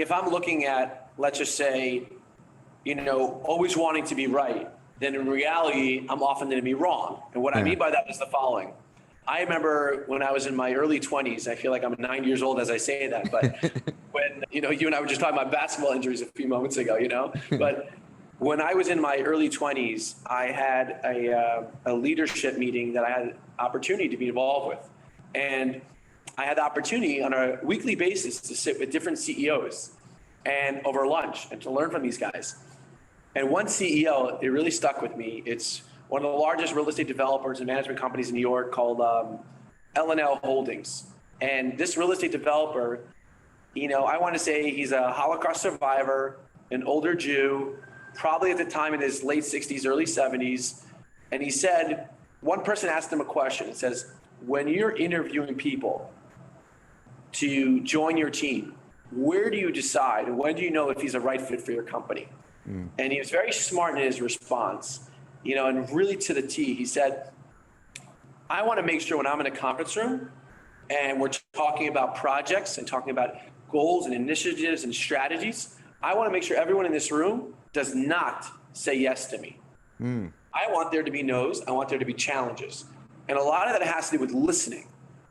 if I'm looking at, let's just say, always wanting to be right, then in reality, I'm often going to be wrong. And what I mean by that is the following. I remember when I was in my early 20s, I feel like I'm 9 years old as I say that, but when, you and I were just talking about basketball injuries a few moments ago, but when I was in my early 20s, I had a leadership meeting that I had an opportunity to be involved with. And I had the opportunity on a weekly basis to sit with different CEOs and over lunch and to learn from these guys. And one CEO, it really stuck with me. It's one of the largest real estate developers and management companies in New York called L&L Holdings. And this real estate developer, I want to say he's a Holocaust survivor, an older Jew, probably at the time in his late 60s, early 70s. And he said, one person asked him a question. It says, when you're interviewing people to join your team, where do you decide and when do you know if he's a right fit for your company? And he was very smart in his response, and really to the T. He said, I want to make sure when I'm in a conference room and we're talking about projects and talking about goals and initiatives and strategies, I want to make sure everyone in this room does not say yes to me. I want there to be no's. I want there to be challenges. And a lot of that has to do with listening,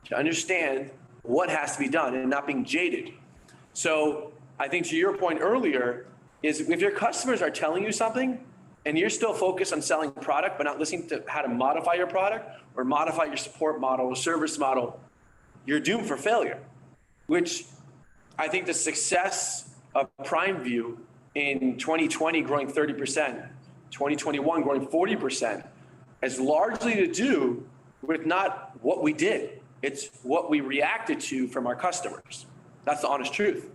to understand what has to be done and not being jaded. So I think to your point earlier is if your customers are telling you something and you're still focused on selling product but not listening to how to modify your product or modify your support model or service model, you're doomed for failure, which I think the success of Primeview in 2020 growing 30%, 2021 growing 40% has largely to do with not what we did. It's what we reacted to from our customers. That's the honest truth.